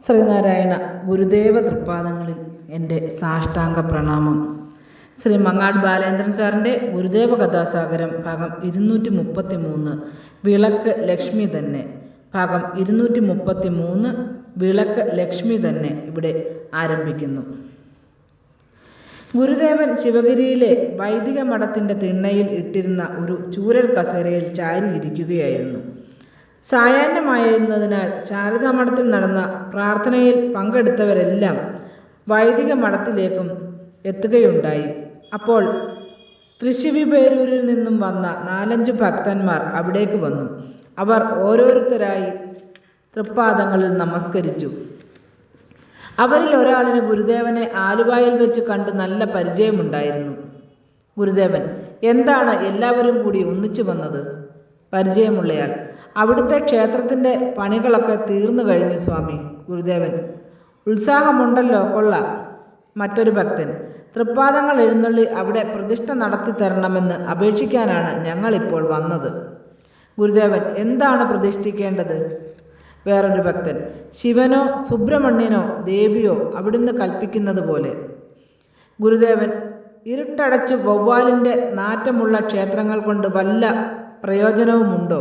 ശ്രീനാരായണ ഗുരുദേവ തൃപ്പാദങ്ങളിൽ എൻ്റെ സാഷ്ടാംഗ പ്രണാമം. ശ്രീ മങ്ങാട് ബാലേന്ദ്രൻ സാറിൻ്റെ ഗുരുദേവ കഥാസാഗരം ഭാഗം 233 വിളക്ക് ലക്ഷ്മി തന്നെ, ഭാഗം 233 വിളക്ക് ലക്ഷ്മി തന്നെ ഇവിടെ ആരംഭിക്കുന്നു. ഗുരുദേവൻ ശിവഗിരിയിലെ വൈദിക മഠത്തിൻ്റെ തിണ്ണയിൽ ഇട്ടിരുന്ന ഒരു ചൂരൽ കസേരയിൽ ചാരിയിരിക്കുകയായിരുന്നു. സായാഹ്നമായിരുന്നതിനാൽ ശാരദാ മഠത്തിൽ നടന്ന പ്രാർത്ഥനയിൽ പങ്കെടുത്തവരെല്ലാം വൈദിക മഠത്തിലേക്കും എത്തുകയുണ്ടായി. അപ്പോൾ തൃശ്ശിവിപേരൂരിൽ നിന്നും വന്ന 4-5 ഭക്തന്മാർ അവിടേക്ക് വന്നു. അവർ ഓരോരുത്തരായി തൃപ്പാദങ്ങളിൽ നമസ്കരിച്ചു. അവരിൽ ഒരാളിന് ഗുരുദേവനെ ആലുവായിൽ വെച്ച് കണ്ട് നല്ല പരിചയമുണ്ടായിരുന്നു. ഗുരുദേവൻ: എന്താണ് എല്ലാവരും കൂടി ഒന്നിച്ചു വന്നത്? പരിചയമുള്ളയാൾ: അവിടുത്തെ ക്ഷേത്രത്തിൻ്റെ പണികളൊക്കെ തീർന്നു കഴിഞ്ഞു സ്വാമി. ഗുരുദേവൻ: ഉത്സാഹമുണ്ടല്ലോ, കൊള്ളാം. മറ്റൊരു ഭക്തൻ: തൃപ്പാദങ്ങൾ എഴുന്നള്ളി അവിടെ പ്രതിഷ്ഠ നടത്തി തരണമെന്ന് അപേക്ഷിക്കാനാണ് ഞങ്ങളിപ്പോൾ വന്നത്. ഗുരുദേവൻ: എന്താണ് പ്രതിഷ്ഠിക്കേണ്ടത്? വേറൊരു ഭക്തൻ: ശിവനോ സുബ്രഹ്മണ്യനോ ദേവിയോ അവിടുന്ന് കൽപ്പിക്കുന്നത് പോലെ. ഗുരുദേവൻ: ഇരുട്ടടച്ച് വവ്വാലിൻ്റെ നാറ്റമുള്ള ക്ഷേത്രങ്ങൾ കൊണ്ട് വല്ല പ്രയോജനവുമുണ്ടോ?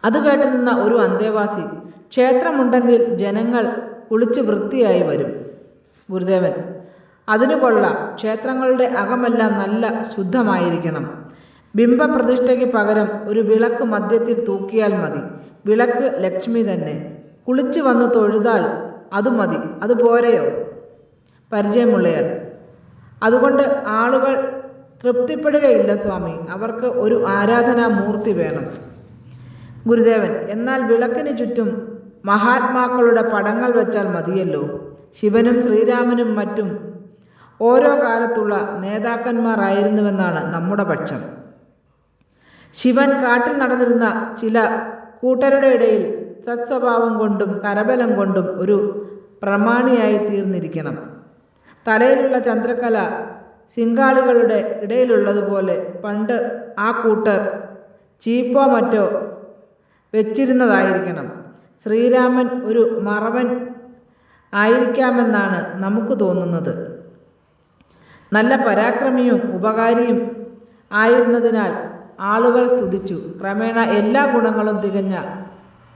അത് കേട്ടു നിന്ന ഒരു അന്തേവാസി: ക്ഷേത്രമുണ്ടെങ്കിൽ ജനങ്ങൾ കുളിച്ച് വൃത്തിയായി വരും. ഗുരുദേവൻ: അതിനു കൊള്ളാം. ക്ഷേത്രങ്ങളുടെ അകമെല്ലാം നല്ല ശുദ്ധമായിരിക്കണം. ബിംബപ്രതിഷ്ഠയ്ക്ക് പകരം ഒരു വിളക്ക് മധ്യത്തിൽ തൂക്കിയാൽ മതി. വിളക്ക് ലക്ഷ്മി തന്നെ. കുളിച്ചു വന്ന് തൊഴുതാൽ അതു മതി. അതുപോരെയോ? പരിചയമുള്ളയാൾ: അതുകൊണ്ട് ആളുകൾ തൃപ്തിപ്പെടുകയില്ല സ്വാമി. അവർക്ക് ഒരു ആരാധനാമൂർത്തി വേണം. ഗുരുദേവൻ: എന്നാൽ വിളക്കിന് ചുറ്റും മഹാത്മാക്കളുടെ പടങ്ങൾ വെച്ചാൽ മതിയല്ലോ. ശിവനും ശ്രീരാമനും മറ്റും ഓരോ കാലത്തുള്ള നേതാക്കന്മാരായിരുന്നുവെന്നാണ് നമ്മുടെ പക്ഷം. ശിവൻ കാട്ടിൽ നടന്നിരുന്ന ചില കൂട്ടരുടെ ഇടയിൽ സത്സ്വഭാവം കൊണ്ടും കരബലം കൊണ്ടും ഒരു പ്രമാണിയായി തീർന്നിരിക്കണം. തലയിലുള്ള ചന്ദ്രക്കല സിംഗാളികളുടെ ഇടയിലുള്ളതുപോലെ പണ്ട് ആ കൂട്ടർ ചീപ്പോ മറ്റോ വെച്ചിരുന്നതായിരിക്കണം. ശ്രീരാമൻ ഒരു മറവൻ ആയിരിക്കാമെന്നാണ് നമുക്ക് തോന്നുന്നത്. നല്ല പരാക്രമിയും ഉപകാരിയും ആയിരുന്നതിനാൽ ആളുകൾ സ്തുതിച്ചു. ക്രമേണ എല്ലാ ഗുണങ്ങളും തികഞ്ഞ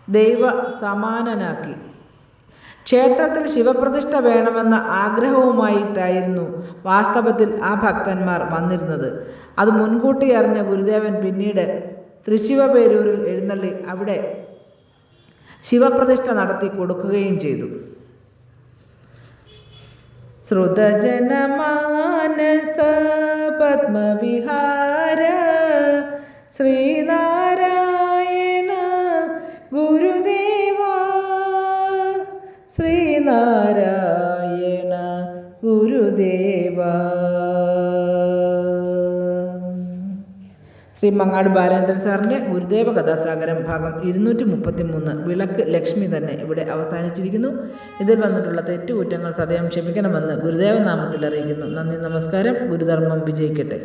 ദൈവ സമാനനാക്കി. ക്ഷേത്രത്തിൽ ശിവപ്രതിഷ്ഠ വേണമെന്ന ആഗ്രഹവുമായിട്ടായിരുന്നു വാസ്തവത്തിൽ ആ ഭക്തന്മാർ വന്നിരുന്നത്. അത് മുൻകൂട്ടി അറിഞ്ഞ ഗുരുദേവൻ പിന്നീട് തൃശ്ശിവപേരൂരിൽ എഴുന്നള്ളി അവിടെ ശിവപ്രതിഷ്ഠ നടത്തി കൊടുക്കുകയും ചെയ്തു. ശ്രുതജനമാനസ പത്മവിഹാര ശ്രീനാരായണ ഗുരുദേവ, ശ്രീനാരായണ ഗുരുദേവ. ശ്രീ മങ്ങാട് ബാലേന്ദ്രൻ സാറിൻ്റെ ഗുരുദേവ കഥാസാഗരം ഭാഗം 233 വിളക്ക് ലക്ഷ്മി തന്നെ ഇവിടെ അവസാനിച്ചിരിക്കുന്നു. ഇതിൽ വന്നിട്ടുള്ള തെറ്റുകുറ്റങ്ങൾ സദയം ക്ഷമിക്കണമെന്ന് ഗുരുദേവ നാമത്തിൽ അറിയിക്കുന്നു. നന്ദി, നമസ്കാരം. ഗുരുധർമ്മം വിജയിക്കട്ടെ.